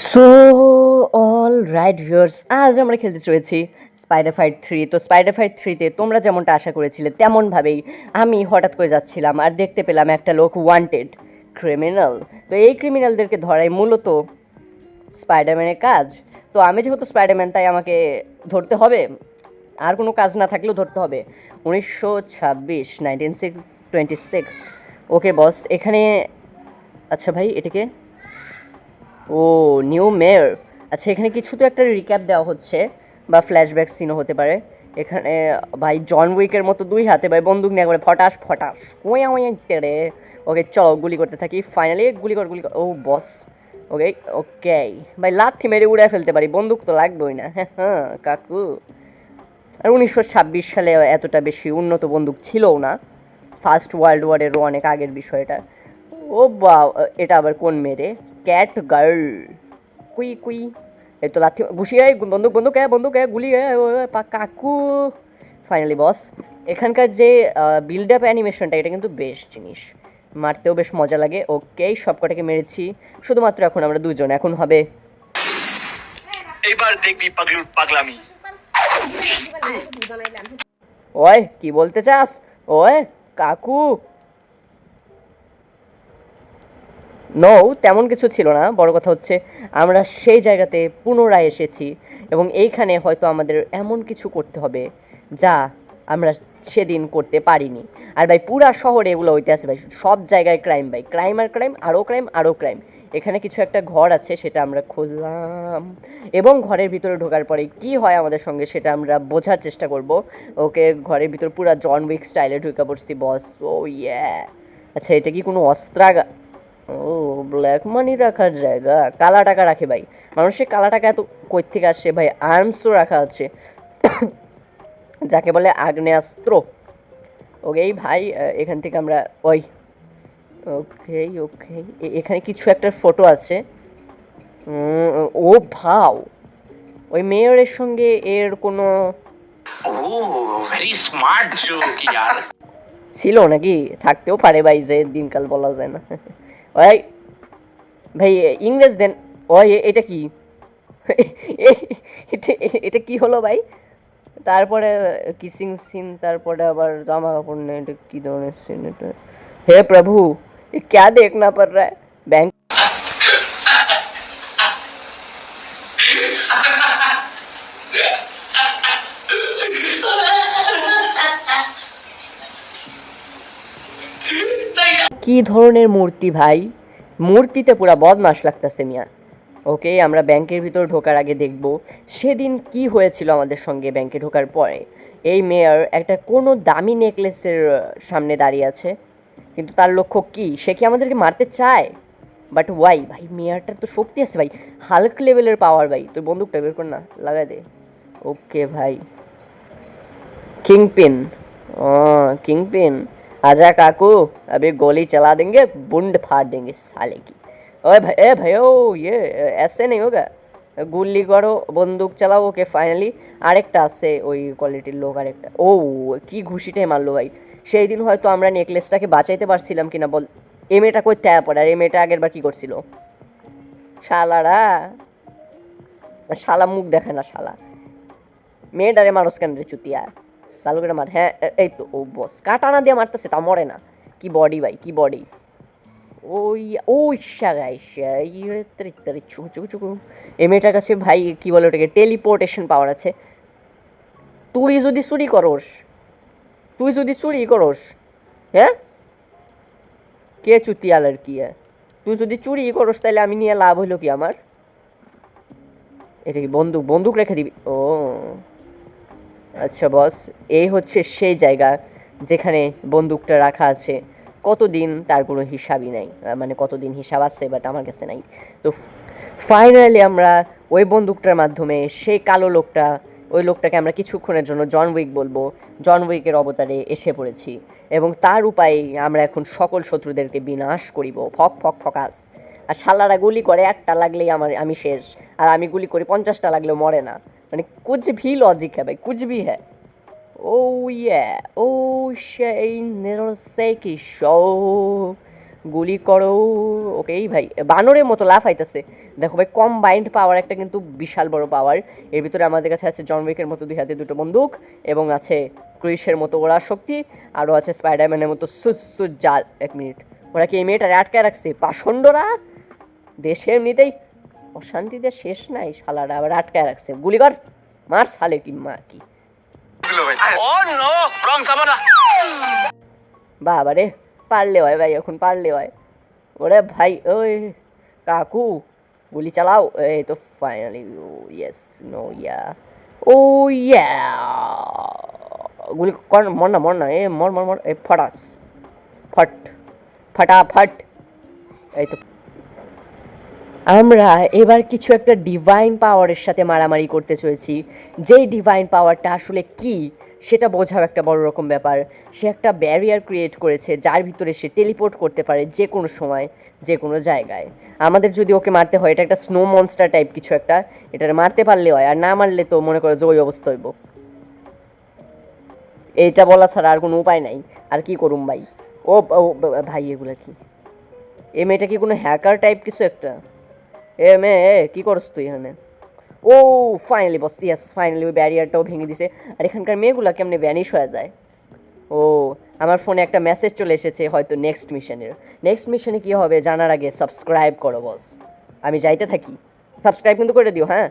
So all right viewers, আজ আমরা খেলতে চলেছি স্পাইডার ফাইট 3। তো স্পাইডার ফাইট 3তে তোমরা যেমনটা আশা করেছিলে তেমনভাবেই আমি হঠাৎ করে যাচ্ছিলাম আর দেখতে পেলাম একটা লোক ওয়ান্টেড ক্রিমিনাল। তো এই ক্রিমিনালদেরকে ধরাই মূলত স্পাইডারম্যানের কাজ। তো আমি যেহেতু স্পাইডারম্যান তাই আমাকে ধরতে হবে, আর কোনো কাজ না থাকলেও ধরতে হবে। 1926 1926। ওকে বস, এখানে আচ্ছা ভাই এটাকে ও নিউ মেয়র। আচ্ছা এখানে কিছু তো একটা রিক্যাপ দেওয়া হচ্ছে বা ফ্ল্যাশব্যাক সিনও হতে পারে। এখানে ভাই জন উইকের মতো দুই হাতে ভাই বন্দুক নিয়ে করে ফটাস ফটাস ওয়া ওয়া তেরে। ওকে চলো গুলি করতে থাকি, ফাইনালি গুলি কর গুলি কর। ও বস ওকে ওকে ভাই লাথি মেরে উড়ে ফেলতে পারি, বন্দুক তো লাগবেই না। হ্যাঁ হ্যাঁ কাকু। আর 1926 সালে এতটা বেশি উন্নত বন্দুক ছিলও না, ফার্স্ট ওয়ার্ল্ড ওয়ারেরও অনেক আগের বিষয়টা। ও বা এটা আবার কোন মেরে ক্যাট গার্ল কুই কুই। এই তো লাথি ঘুষিয়ে বন্দুক বন্দুক বন্দুক গুলি কাকু। ফাইনালি বস, এখানকার যে বিল্ড আপ অ্যানিমেশনটা এটা কিন্তু বেশ জিনিস, মারতেও বেশ মজা লাগে। ওকে সব কটাকে মেরেছি, শুধুমাত্র এখন আমরা দুজন, এখন হবে এবার দেখবি পাগলুর পাগলামি। ওই কি বলতে চাস ওই কাকু। নো তেমন কিছু ছিল না, বড় কথা হচ্ছে আমরা সেই জায়গাতে পুনরায় এসেছি এবং এইখানে হয়তো আমাদের এমন কিছু করতে হবে যা আমরা সেদিন করতে পারিনি। আর ভাই পুরা শহরে এগুলো হইতে আছে ভাই, সব জায়গায় ক্রাইম ভাই, ক্রাইম আর ক্রাইম, আরও ক্রাইম আরও ক্রাইম। এখানে কিছু একটা ঘর আছে সেটা আমরা খুঁজলাম এবং ঘরের ভিতরে ঢোকার পরে কি হয় আমাদের সঙ্গে সেটা আমরা বোঝার চেষ্টা করব। ওকে ঘরের ভিতর পুরা জন উইক স্টাইলে ঢুকে পড়ছি বস। ও ইয়া আচ্ছা এটা কি কোনো অস্ত্রাগার? ও ব্ল্যাক মানি রাখার জায়গা, কালা টাকা রাখে ভাই মানুষের। কালা টাকা এত কই থেকে আসছে ভাই? আর্মসও রাখা আছে যাকে বলে আগ্নেয়াস্ত্র। ওকেই ভাই এখান থেকে আমরা ওই ওকে ওকে এখানে কিছু একটা ফটো আছে। ও ভাও, ওই মেয়রের সঙ্গে এর কোনো ভেরি স্মার্ট জোক ইয়ার। ছিল নাকি? থাকতেও পারে ভাই, যে দিনকাল বলা যায় না। ওই ভাই ইংরেজ দেন। ওই এটা কি? এটা কি হলো ভাই? তারপরে কিসিং সিন, তারপরে আবার জামা কাপড় নেই, এটা কি ধরনের সিন এটা? হে প্রভু ये क्या देखना पड़ रहा है? बैंक কি ধরনের মূর্তি ভাই? মূর্তিতে পুরা বদমাশ লাগতেছে মিয়া। ওকে আমরা ব্যাংকের ভিতর ঢোকার আগে দেখব সেদিন কি হয়েছিল আমাদের সঙ্গে ব্যাংকে ঢোকার পরে। এই মেয়র একটা কোনো দামি নেকলেসের সামনে দাঁড়িয়ে আছে, কিন্তু তার লক্ষ্য কি? সে কি আমাদেরকে মারতে চায়? বাট ওয়াই ভাই? মেয়ারটার তো শক্তি আছে ভাই, হাল্ক লেভেলের পাওয়ার ভাই। তুই বন্দুকটা বের কর না, লাগাই দে। ওকে ভাই किंग पिन, किंग पिन आजा काकू, अभी गोली चला देंगे, बुंड फाड़ देंगे साले की। ओए भाई ए भाई ओ ये ऐसे नहीं होगा, গুলি করো বন্দুক চালাও। ওকে ফাইনালি আরেকটা আছে ওই কোয়ালিটির লোক, আরেকটা। ও কি ঘুষিটাই মারলো ভাই। সেই দিন হয়তো আমরা নেকলেসটাকে বাঁচাইতে পারছিলাম কিনা বল। এ মেয়েটা কই তেয়া পড়ে, আর এ মেয়েটা আগের বার কি করছিল? শালারা, শালা মুখ দেখে না শালা। মেয়েটারে মানুষ কেন রে চুতিয়া, ভালো করে মার। হ্যাঁ এই তো, ও বস কাটানা দিয়ে মারতেছে তা মরে না। কি বডি ভাই, কি বডি। ওই ওই শাগাই চুকু চুকু চুকু। এই মেয়েটার কাছে ভাই কি বলে ওটাকে, টেলিপোর্টেশন পাওয়ার আছে। তুই যদি চুরি করস, তুই যদি চুরি করস, হ্যাঁ কে চুতিয়ালার কি? তুই যদি চুরি করস তাহলে আমি নিয়ে লাভ হইলো কি আমার? এটা কি বন্দুক? বন্দুক রেখে দিবি? ও আচ্ছা বস, এই হচ্ছে সেই জায়গা যেখানে বন্দুকটা রাখা আছে। কতদিন তার কোনো হিসাবই নাই, মানে কতদিন হিসাব আছে বাট আমার কাছে নাই। তো ফাইনালি আমরা ওই বন্দুকটার মাধ্যমে সেই কালো লোকটা, ওই লোকটাকে আমরা কিছুক্ষণের জন্য জন উইক বলবো, জন উইকের অবতারে এসে পড়েছি এবং তার উপায়ে আমরা এখন সকল শত্রুদেরকে বিনাশ করিব। ফক ফক ফকাস। আর শালারা গুলি করে একটা লাগলেই আমি শেষ, আর আমি গুলি করি 50টা লাগলেও মরে না। মানে कुछ भी लॉजिक है भाई, कुछ भी है। Oh yeah, oh Shane Neroseiki show গুলি করো। ওকেই ভাই, বানরের মতো লাফাইতেছে। দেখো ভাই, কম্বাইন্ড পাওয়ার একটা কিন্তু বিশাল বড় পাওয়ার। এর ভিতরে আমাদের কাছে আছে জন উইকের মতো 2 হাতে 2টো বন্দুক, এবং আছে ক্রিসের মতো ওড়ার শক্তি, আরও আছে স্পাইডারম্যানের মতো সুসু জাল। 1 মিনিট, ওরা কি এই মেয়েটারে আটকায় রাখছে? পাষণ্ডরা দেশে এমনিতেই অশান্তিতে শেষ নাই, শালারা আবার আটকায় রাখছে। গুলি কর, মার সালে কি মা কি। Oh no! Wrong Sabana! বাবা রে, পারলে হয় ভাই, এখন পারলে হয়। ওরে ভাই, ওই কাকু গুলি চালাও। এই তো ফাইনালি, ইয়েস, নো, ইয়া, ও ইয়া, গুলি কর, মর না, মর না, এ মর মর মর, এ ফটাস, ফট, ফটাফট। এই তো আমরা এবার কিছু একটা ডিভাইন পাওয়ারের সাথে মারামারি করতে চলেছি। যেই ডিভাইন পাওয়ারটা আসলে কি সেটা বোঝাও একটা বড় রকম ব্যাপার। সে একটা ব্যারিয়ার ক্রিয়েট করেছে যার ভিতরে সে টেলিপোর্ট করতে পারে যে কোনো সময়, যে কোনো জায়গায়। আমাদের যদি ওকে মারতে হয়, এটা একটা স্নো মনস্টার টাইপ কিছু একটা, এটার মারতে পারলে হয়, আর না মারলে তো মনে করো যে ওই অবস্থা হইব। এইটা বলা ছাড়া আর কোনো উপায় নাই। আর কি করুম ভাই? ও ও, ভাই এগুলা কি? এ মেয়েটা কি কোনো হ্যাকার টাইপ কিছু একটা? এ মেয়ে, কি করছ তুই এখানে? ও ফাইনালি বস, ইয়েস, ফাইনালি ওই ব্যারিয়ারটাও ভেঙে দিছে। আর এখানকার মেয়েগুলো কেমনে ভ্যানিশ হয়ে যায়? ও, আমার ফোনে একটা মেসেজ চলে এসেছে হয়তো নেক্সট মিশনের। নেক্সট মিশনে কী হবে জানার আগে সাবস্ক্রাইব করো বস। আমি যাইতে থাকি, সাবস্ক্রাইব কিন্তু করে দিও, হ্যাঁ।